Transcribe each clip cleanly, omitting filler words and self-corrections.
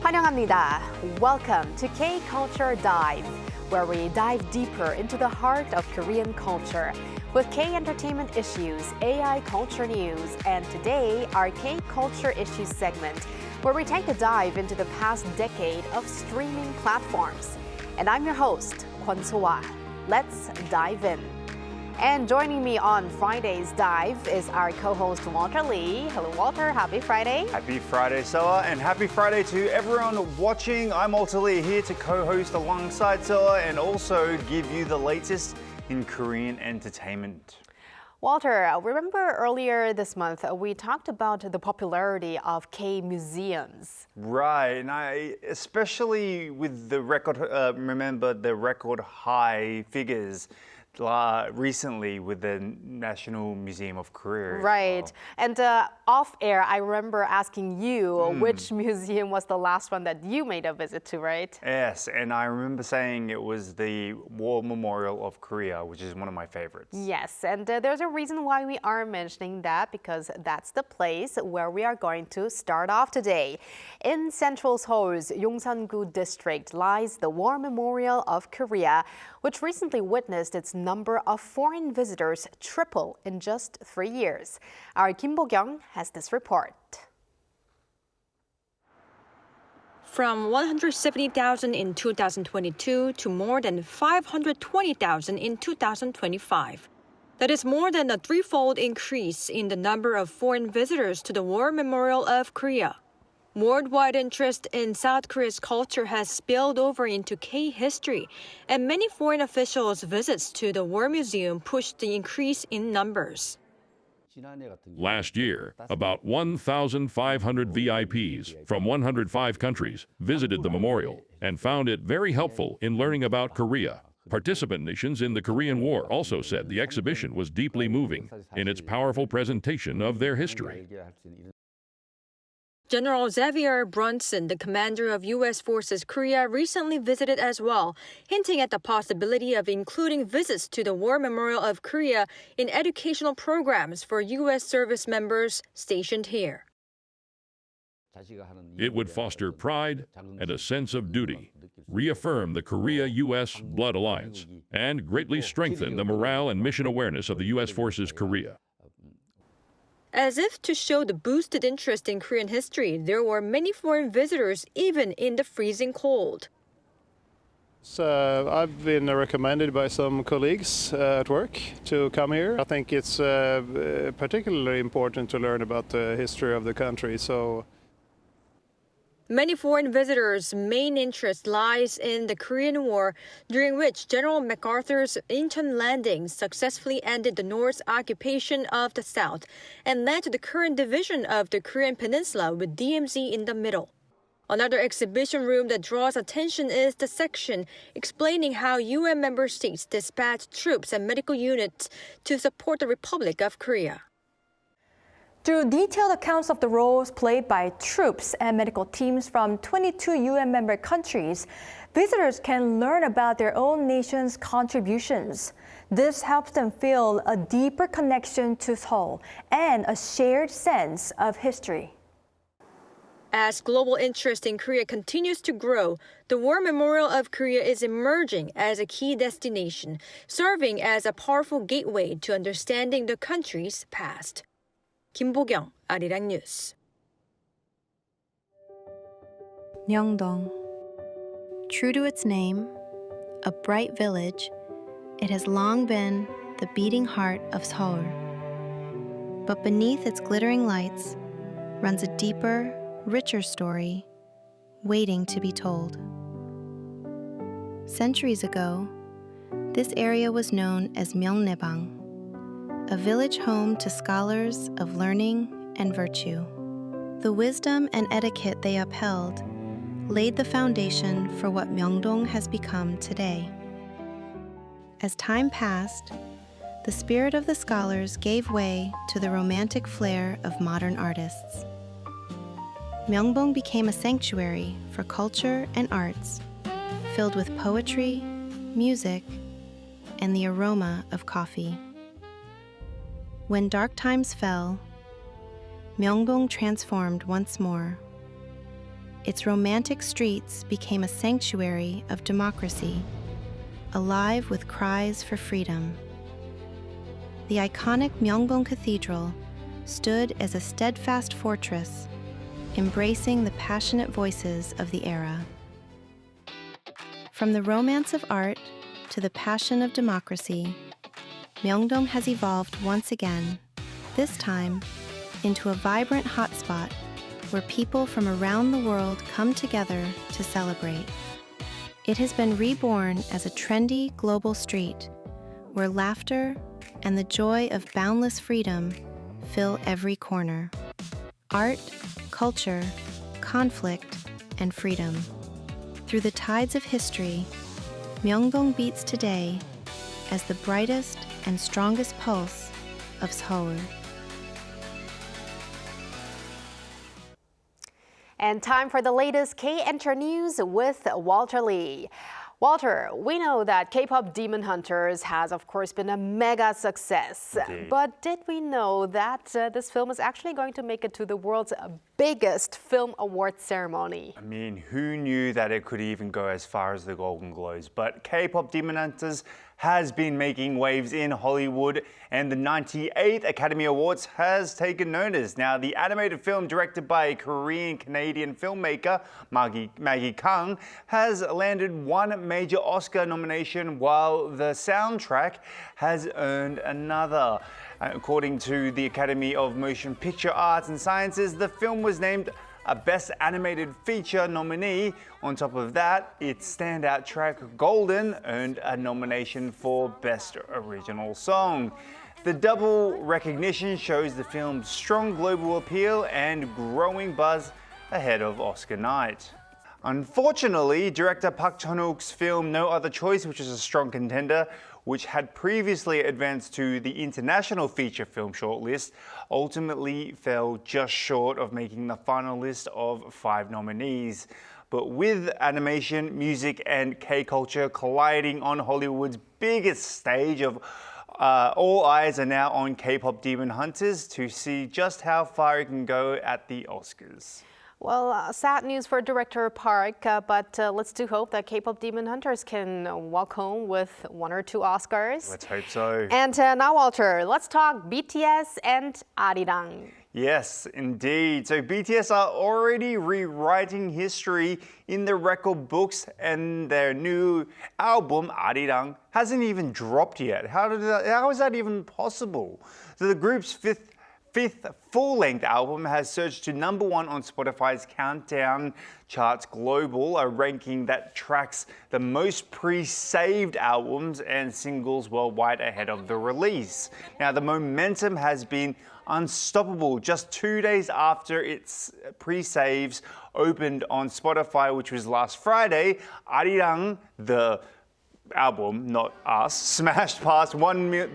환영합니다. Welcome to K-Culture Dive, where we dive deeper into the heart of Korean culture with K-entertainment issues, AI culture news, and today our K-Culture Issues segment, where we take a dive into the past decade of streaming platforms. And I'm your host, Kwon So-ah. Let's dive in. And joining me on Friday's Dive is our co-host Walter Lee. Hello, Walter. Happy Friday. Happy Friday, Soa, and happy Friday to everyone watching. I'm Walter Lee, here to co-host alongside Soa and also give you the latest in Korean entertainment. Walter, remember earlier this month we talked about the popularity of K-museums. Right, and I especially with the record, remember the record high figures recently with the National Museum of Korea. Right. Well. And off air, I remember asking you which museum was the last one that you made a visit to, right? Yes, and I remember saying it was the War Memorial of Korea, which is one of my favorites. Yes, and there's a reason why we are mentioning that, because that's the place where we are going to start off today. In central Seoul's Yongsan-gu district lies the War Memorial of Korea, which recently witnessed its number of foreign visitors triple in just 3 years. Our Kim Bo-kyung has this report. From 170,000 in 2022 to more than 520,000 in 2025. That is more than a threefold increase in the number of foreign visitors to the War Memorial of Korea. Worldwide interest in South Korea's culture has spilled over into K-history, and many foreign officials' visits to the War Museum pushed the increase in numbers. Last year, about 1,500 VIPs from 105 countries visited the memorial and found it very helpful in learning about Korea. Participant nations in the Korean War also said the exhibition was deeply moving in its powerful presentation of their history. General Xavier Brunson, the commander of U.S. Forces Korea, recently visited as well, hinting at the possibility of including visits to the War Memorial of Korea in educational programs for U.S. service members stationed here. It would foster pride and a sense of duty, reaffirm the Korea-U.S. blood alliance, and greatly strengthen the morale and mission awareness of the U.S. Forces Korea. As if to show the boosted interest in Korean history, there were many foreign visitors even in the freezing cold. So I've been recommended by some colleagues at work to come here. I think it's particularly important to learn about the history of the country. Many foreign visitors' main interest lies in the Korean War, during which General MacArthur's Incheon landing successfully ended the North's occupation of the South and led to the current division of the Korean peninsula with DMZ in the middle. Another exhibition room that draws attention is the section explaining how UN member states dispatched troops and medical units to support the Republic of Korea. Through detailed accounts of the roles played by troops and medical teams from 22 UN member countries, visitors can learn about their own nation's contributions. This helps them feel a deeper connection to Seoul and a shared sense of history. As global interest in Korea continues to grow, the War Memorial of Korea is emerging as a key destination, serving as a powerful gateway to understanding the country's past. Kim Bo-kyung, Arirang News. Myeongdong. True to its name, a bright village, it has long been the beating heart of Seoul. But beneath its glittering lights runs a deeper, richer story waiting to be told. Centuries ago, this area was known as Myeongnebang, a village home to scholars of learning and virtue. The wisdom and etiquette they upheld laid the foundation for what Myeongdong has become today. As time passed, the spirit of the scholars gave way to the romantic flair of modern artists. Myeongbong became a sanctuary for culture and arts, filled with poetry, music, and the aroma of coffee. When dark times fell, Myeongbong transformed once more. its romantic streets became a sanctuary of democracy, alive with cries for freedom. The iconic Myeongbong Cathedral stood as a steadfast fortress, embracing the passionate voices of the era. From the romance of art to the passion of democracy, Myeongdong has evolved once again, this time into a vibrant hotspot where people from around the world come together to celebrate. It has been reborn as a trendy global street where laughter and the joy of boundless freedom fill every corner. Art, culture, conflict, and freedom. Through the tides of history, Myeongdong beats today as the brightest and strongest pulse of Seoul. And time for the latest K-Enter news with Walter Lee. Walter, we know that K-pop Demon Hunters has, of course, been a mega success. Indeed. But did we know that this film is actually going to make it to the world's biggest film award ceremony? I mean, who knew that it could even go as far as the Golden Globes? But K-pop Demon Hunters has been making waves in Hollywood, and the 98th Academy Awards has taken notice. Now, the animated film directed by Korean-Canadian filmmaker Maggie Kang has landed one major Oscar nomination, while the soundtrack has earned another. According to the Academy of Motion Picture Arts and Sciences, the film was named a Best Animated Feature nominee. On top of that, its standout track, Golden, earned a nomination for Best Original Song. The double recognition shows the film's strong global appeal and growing buzz ahead of Oscar night. Unfortunately, director Park Chan-wook's film No Other Choice, which is a strong contender, which had previously advanced to the International Feature Film shortlist, ultimately fell just short of making the final list of 5 nominees. But with animation, music, and K-culture colliding on Hollywood's biggest stage all eyes are now on K-pop Demon Hunters to see just how far it can go at the Oscars. Well, sad news for director Park, but let's do hope that K-pop Demon Hunters can walk home with 1 or 2 Oscars. Let's hope so. And now, Walter, let's talk BTS and Arirang. Yes, indeed. So BTS are already rewriting history in the record books, and their new album, Arirang, hasn't even dropped yet. How is that even possible? So the group's fifth full-length album has surged to #1 on Spotify's Countdown Charts Global, a ranking that tracks the most pre-saved albums and singles worldwide ahead of the release. Now, the momentum has been unstoppable. Just 2 days after its pre-saves opened on Spotify, which was last Friday, Arirang, the album, not us, smashed past the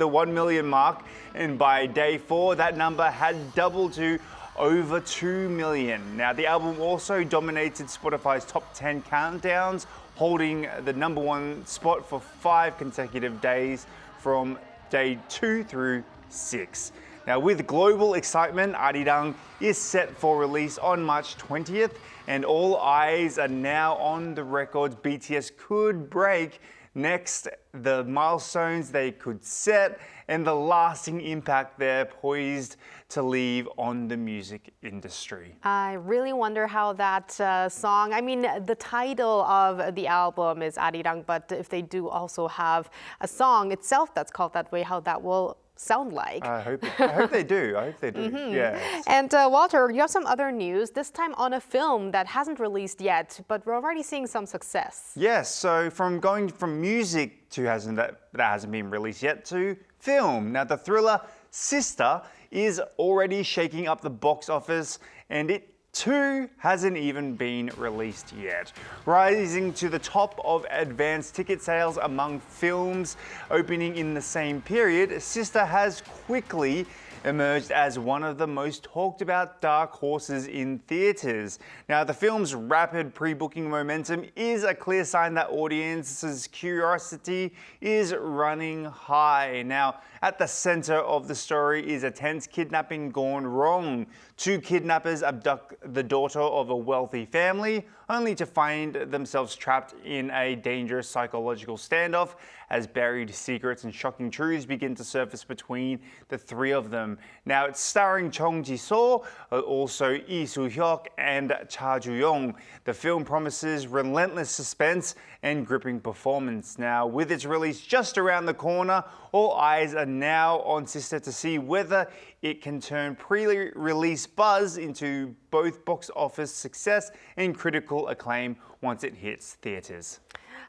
1 million mark, and by day 4 that number had doubled to over 2 million. Now, the album also dominated Spotify's top 10 countdowns, holding the #1 spot for 5 consecutive days from day 2 through 6. Now, with global excitement, Arirang is set for release on March 20th, and all eyes are now on the records BTS could break next, the milestones they could set, and the lasting impact they're poised to leave on the music industry. I really wonder how that song, I mean, the title of the album is Arirang, but if they do also have a song itself that's called that way, how that will sound like. I hope they do. I hope they do. Yes. And Walter, you have some other news, this time on a film that hasn't released yet, but we're already seeing some success. Yes, so going from music to that hasn't been released yet to film. Now, the thriller Sister is already shaking up the box office, and it too hasn't even been released yet. Rising to the top of advanced ticket sales among films opening in the same period, Sister has quickly emerged as one of the most talked about dark horses in theatres. Now, the film's rapid pre-booking momentum is a clear sign that audiences' curiosity is running high. Now, at the centre of the story is a tense kidnapping gone wrong. Two kidnappers abduct the daughter of a wealthy family, only to find themselves trapped in a dangerous psychological standoff as buried secrets and shocking truths begin to surface between the three of them. Now, it's starring Chung Ji-soo, also Lee Soo-hyuk and Cha Ju-young. The film promises relentless suspense and gripping performance. Now, with its release just around the corner, all eyes are now on Sister to see whether it can turn pre-release buzz into both box office success and critical acclaim once it hits theatres.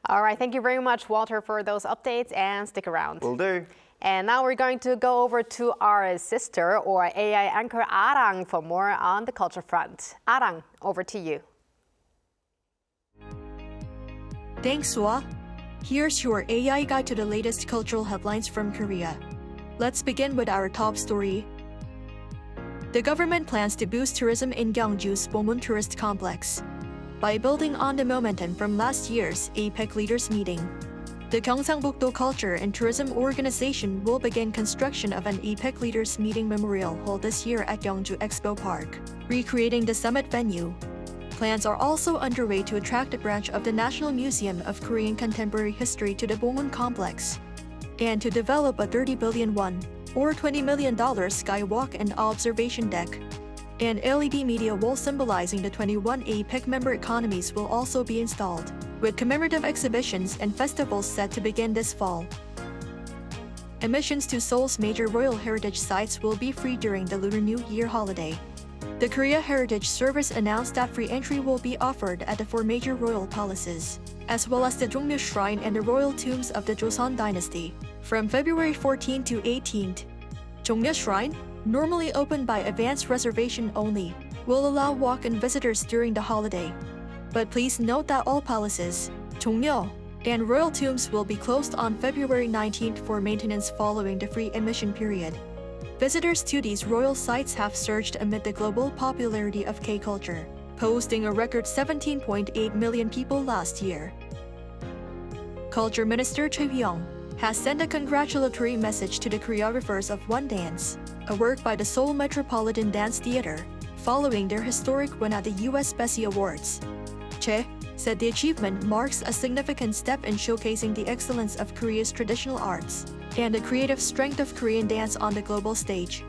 All right, thank you very much, Walter, for those updates, and stick around. Will do. And now we're going to go over to our sister, or AI anchor Arirang, for more on the culture front. Arirang, over to you. Thanks, Sua. Here's your AI guide to the latest cultural headlines from Korea. Let's begin with our top story. The government plans to boost tourism in Gyeongju's Bomun Tourist Complex by building on the momentum from last year's APEC leaders meeting. The Gyeongsangbuk-do Culture and Tourism Organization will begin construction of an APEC leaders meeting memorial hall this year at Gyeongju Expo Park, recreating the summit venue. Plans are also underway to attract a branch of the National Museum of Korean Contemporary History to the Bomun complex, and to develop a 30 billion won, or $20 million skywalk and observation deck. An LED media wall symbolizing the 21 APEC member economies will also be installed, with commemorative exhibitions and festivals set to begin this fall. Admissions to Seoul's major royal heritage sites will be free during the Lunar New Year holiday. The Korea Heritage Service announced that free entry will be offered at the four major royal palaces, as well as the Jongmyo Shrine and the royal tombs of the Joseon dynasty, from February 14 to 18th. Jongmyo Shrine, normally open by advance reservation only, will allow walk-in visitors during the holiday. But please note that all palaces, Jongmyo, and royal tombs will be closed on February 19th for maintenance following the free admission period. Visitors to these royal sites have surged amid the global popularity of K-culture, posting a record 17.8 million people last year. Culture Minister Choi Hyung has sent a congratulatory message to the choreographers of One Dance, a work by the Seoul Metropolitan Dance Theater, following their historic win at the US BESI Awards. Che said the achievement marks a significant step in showcasing the excellence of Korea's traditional arts and the creative strength of Korean dance on the global stage.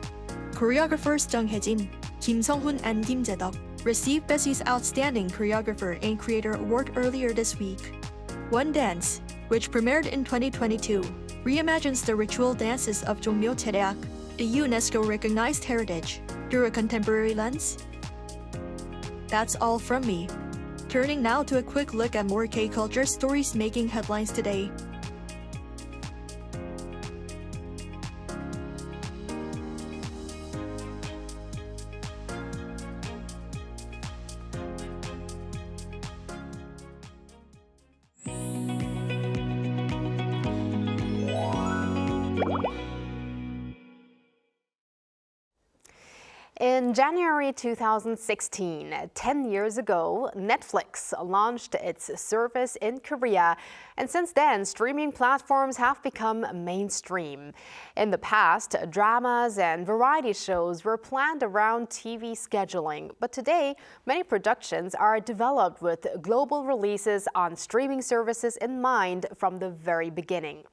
Choreographers Jung Hae-jin, Kim Sung-hoon and Kim Jae-deok received BESI's Outstanding Choreographer and Creator Award earlier this week. One Dance, which premiered in 2022, reimagines the ritual dances of Jongmyo Chereak, a UNESCO-recognized heritage, through a contemporary lens. That's all from me. Turning now to a quick look at more K-culture stories making headlines today. In January 2016, 10 years ago, Netflix launched its service in Korea, and since then, streaming platforms have become mainstream. In the past, dramas and variety shows were planned around TV scheduling, but today, many productions are developed with global releases on streaming services in mind from the very beginning.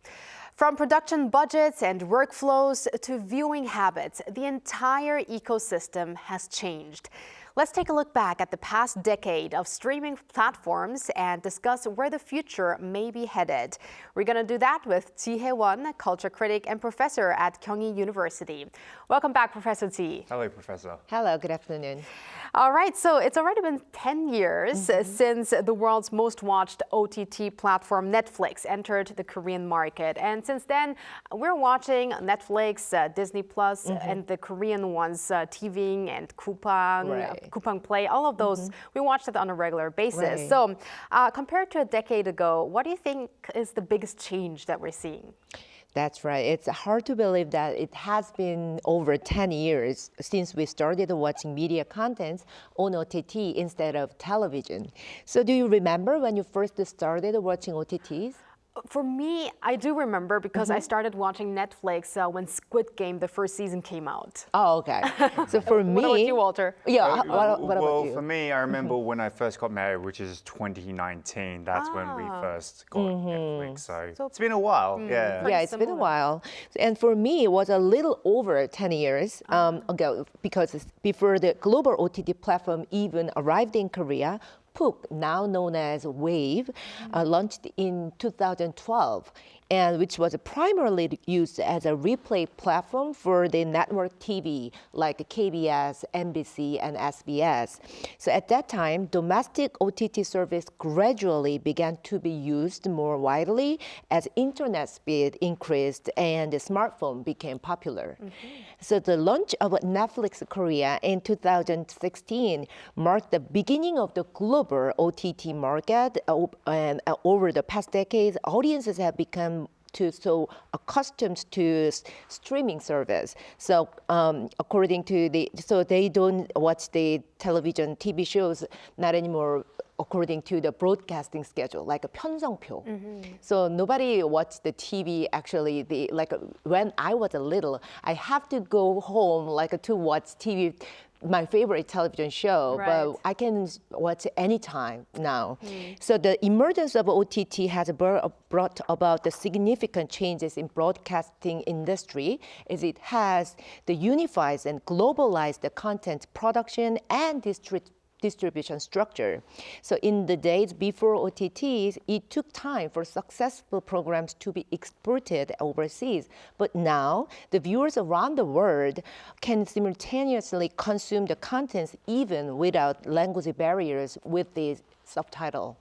From production budgets and workflows to viewing habits, the entire ecosystem has changed. Let's take a look back at the past decade of streaming platforms and discuss where the future may be headed. We're going to do that with Ji Hae-won, culture critic and professor at Kyunghee University. Welcome back, Professor Ji. Hello, Professor. Hello, good afternoon. All right, so it's already been 10 years since the world's most watched OTT platform, Netflix, entered the Korean market. And since then, we're watching Netflix, Disney Plus, and the Korean ones, TVing and Coupang Play, all of those. We watch it on a regular basis. Right. So compared to a decade ago, what do you think is the biggest change that we're seeing? That's right. It's hard to believe that it has been over 10 years since we started watching media contents on OTT instead of television. So do you remember when you first started watching OTTs? For me, I do remember because I started watching Netflix when Squid Game, the first season, came out. Oh, okay. So for me... What about you, Walter? Yeah, what about well, you? for me, I remember when I first got married, which is 2019. That's when we first got Netflix. So it's been a while. Yeah. Yeah, it's been a while. And for me, it was a little over 10 years ago because before the global OTT platform even arrived in Korea, Puk, now known as Wave, launched in 2012, and which was primarily used as a replay platform for the network TV like KBS, NBC, and SBS. So at that time, domestic OTT service gradually began to be used more widely as internet speed increased and the smartphone became popular. So the launch of Netflix Korea in 2016 marked the beginning of the global OTT market, and over the past decades, audiences have become so accustomed to streaming service. So according to so they don't watch the television TV shows not anymore according to the broadcasting schedule, like a 편성표. So nobody watched the TV actually. Like when I was a little, I have to go home like to watch TV, my favorite television show, but I can watch anytime now. So the emergence of OTT has brought about the significant changes in broadcasting industry as it has the unifies and globalized the content production and distribution structure. So in the days before OTTs, it took time for successful programs to be exported overseas. But now, the viewers around the world can simultaneously consume the contents even without language barriers with the subtitle.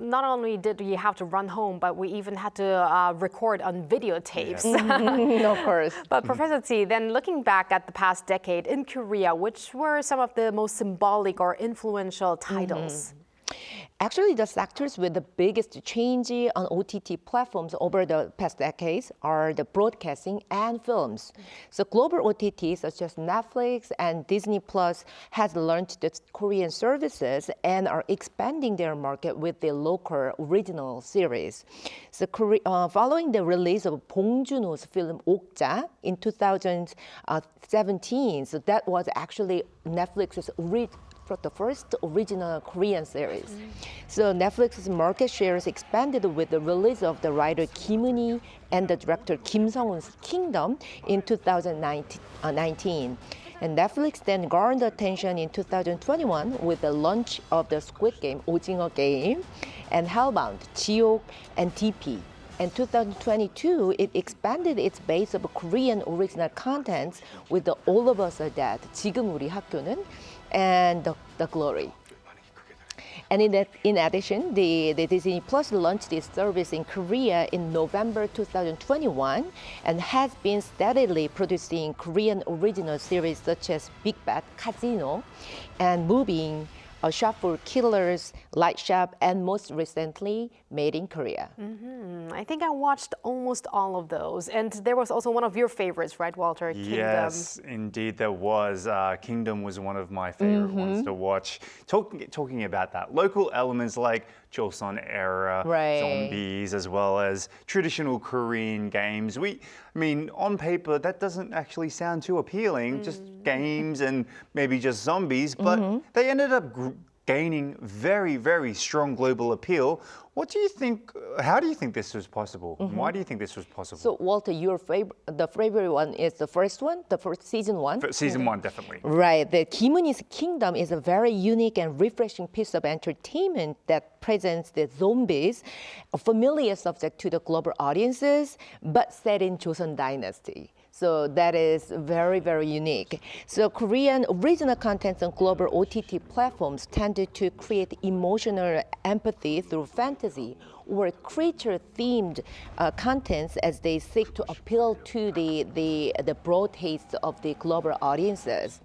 Not only did we have to run home, but we even had to record on videotapes. Of course. But Professor Tsi, then looking back at the past decade in Korea, which were some of the most symbolic or influential titles? Actually, the sectors with the biggest change on OTT platforms over the past decades are the broadcasting and films. So global OTTs such as Netflix and Disney Plus has launched the Korean services and are expanding their market with the local original series. So following the release of Bong Joon-ho's film 옥자 in 2017, so that was actually Netflix's the first original Korean series. So Netflix's market shares expanded with the release of the writer Kim Eun-hee and the director Kim Sung-hoon's Kingdom in 2019. And Netflix then garnered attention in 2021 with the launch of the Squid Game, 오징어 게임, and Hellbound, 지옥, and TP. In 2022, it expanded its base of Korean original contents with the All of Us Are Dead, 지금 우리 학교는, and the Glory. And in addition, the Disney Plus launched its service in Korea in November 2021 and has been steadily producing Korean original series such as Big Bad Casino and Moving, A Shop for Killers, Light Shop, and most recently, Made in Korea. I think I watched almost all of those. And there was also one of your favorites, right, Walter? Kingdom. Yes, indeed there was. Kingdom was one of my favorite ones to watch. Talking about that, local elements like Joseon era zombies, as well as traditional Korean games. I mean, on paper, that doesn't actually sound too appealing, just games and maybe just zombies, but they ended up gaining very, very strong global appeal. What do you think, how do you think this was possible? Why do you think this was possible? So Walter, the favorite one is the first one, the first season one? Season one, definitely. Right. The Kim Eun-hee's Kingdom is a very unique and refreshing piece of entertainment that presents the zombies, a familiar subject to the global audiences, but set in Joseon Dynasty. So that is very, very unique. So Korean original contents on global OTT platforms tended to create emotional empathy through fantasy or creature-themed contents as they seek to appeal to the broad taste of the global audiences.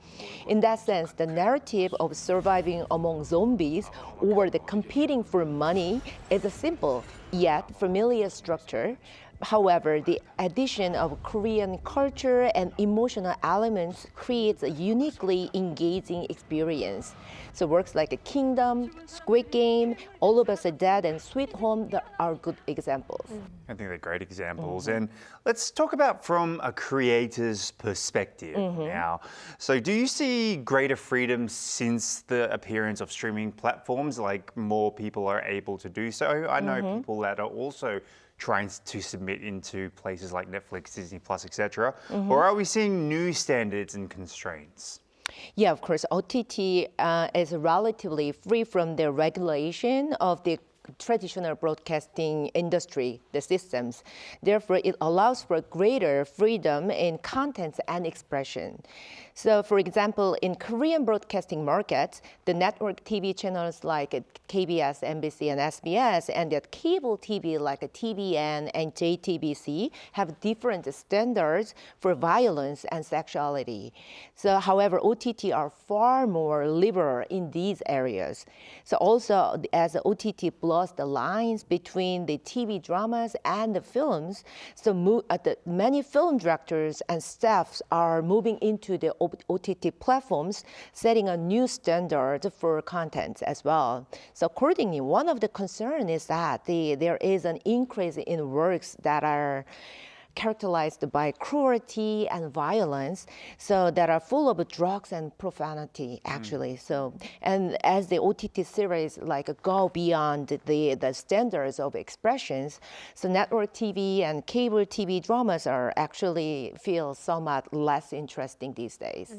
In that sense, the narrative of surviving among zombies or the competing for money is a simple yet familiar structure, However, the addition of Korean culture and emotional elements creates a uniquely engaging experience. So works like a Kingdom, Squid Game, All of Us Are Dead, and Sweet Home are good examples. I think they're great examples. And let's talk about from a creator's perspective now. So do you see greater freedom since the appearance of streaming platforms, like more people are able to do so? I know people that are also trying to submit into places like Netflix, Disney Plus, etc. Or are we seeing new standards and constraints? Yeah, of course, OTT is relatively free from the regulation of the traditional broadcasting industry, the systems. Therefore, it allows for greater freedom in content and expression. So, for example, in Korean broadcasting markets, the network TV channels like KBS, MBC, and SBS, and the cable TV like TVN and JTBC have different standards for violence and sexuality. So, however, OTT are far more liberal in these areas. So, also as OTT blurs the lines between the TV dramas and the films, so many film directors and staffs are moving into the OTT platforms, setting a new standard for content as well. So accordingly, one of the concerns is that there is an increase in works that are characterized by cruelty and violence, so that are full of drugs and profanity, actually. So, and as the OTT series like go beyond the standards of expressions, so network TV and cable TV dramas are actually feel somewhat less interesting these days.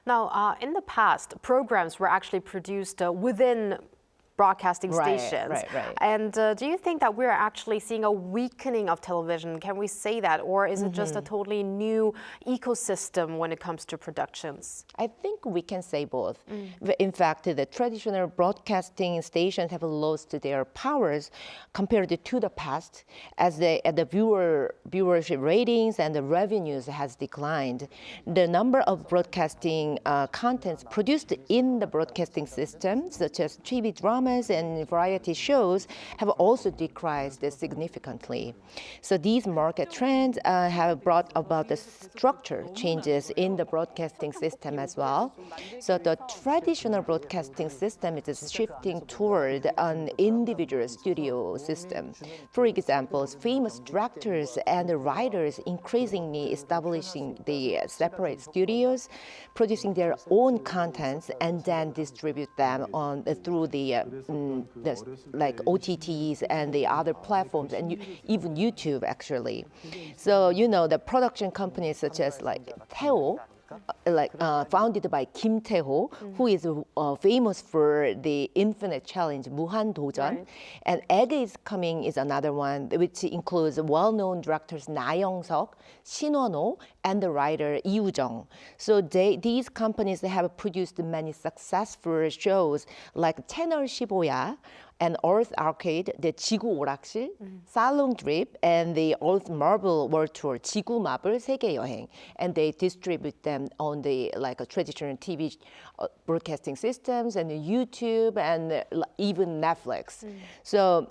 Now, in the past, programs were actually produced within broadcasting stations. Right. And do you think that we're actually seeing a weakening of television? Can we say that? Or is it just a totally new ecosystem when it comes to productions? I think we can say both. In fact, the traditional broadcasting stations have lost their powers compared to the past, as the viewership ratings and the revenues has declined. The number of broadcasting contents produced in the broadcasting system, such as TV dramas and variety shows, have also decreased significantly. So these market trends have brought about the structure changes in the broadcasting system as well. So the traditional broadcasting system is shifting toward an individual studio system. For example, famous directors and writers increasingly establishing the separate studios, producing their own contents, and then distribute them through the like OTTs and the other platforms, and even YouTube actually. So the production companies such as like Taeho, founded by Kim Tae-ho, who is famous for the infinite challenge 무한 도전, and Egg is Coming is another one, which includes well-known directors Na Young-seok, Shin Won-ho, and the writer Lee Woo-jung. So these companies have produced many successful shows like 채널 15야, and Earth Arcade, the 지구 오락실, Salon Drip, and the Earth Marble World Tour, 지구 마블 세계 여행, and they distribute them on the traditional TV broadcasting systems and YouTube and even Netflix. So.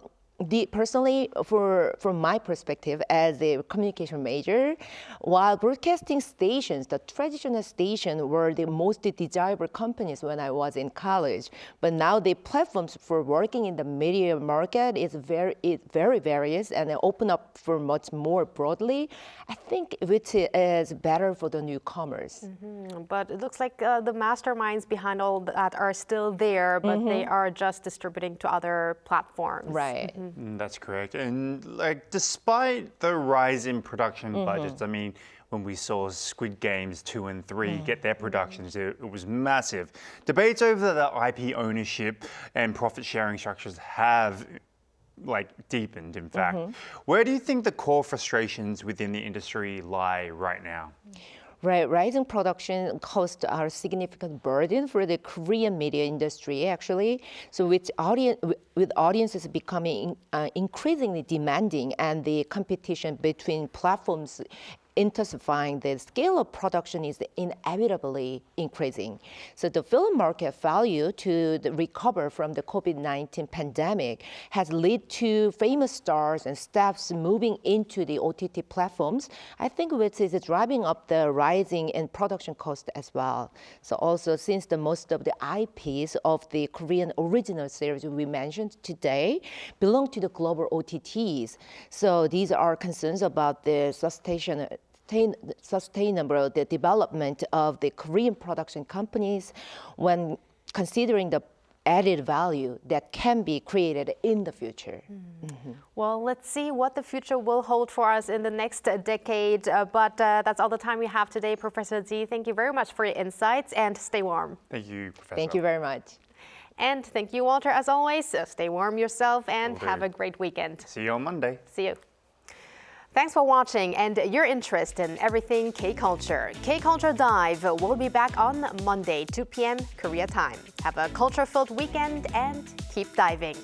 Personally, from my perspective as a communication major, while broadcasting stations, the traditional stations were the most desirable companies when I was in college, but now the platforms for working in the media market is very various and open up for much more broadly. I think which is better for the newcomers. But it looks like the masterminds behind all that are still there, but they are just distributing to other platforms. Right. That's correct. And despite the rise in production budgets, I mean, when we saw Squid Games 2 and 3 get their productions, it was massive. Debates over the IP ownership and profit sharing structures have deepened, in fact. Where do you think the core frustrations within the industry lie right now? Right, rising production costs are a significant burden for the Korean media industry, actually. So with audiences becoming increasingly demanding and the competition between platforms intensifying, the scale of production is inevitably increasing. So the film market failure to recover from the COVID-19 pandemic has led to famous stars and staffs moving into the OTT platforms, I think which is driving up the rising in production cost as well. So also since the most of the IPs of the Korean original series we mentioned today belong to the global OTTs. So these are concerns about the sustainable the development of the Korean production companies when considering the added value that can be created in the future. Well, let's see what the future will hold for us in the next decade. But that's all the time we have today. Professor Z, thank you very much for your insights and stay warm. Thank you, Professor. Thank you very much. And thank you, Walter, as always. So stay warm yourself and Will do. have a great weekend. See you on Monday. See you. Thanks for watching and your interest in everything K-Culture. K-Culture Dive will be back on Monday, 2 p.m. Korea time. Have a culture-filled weekend and keep diving.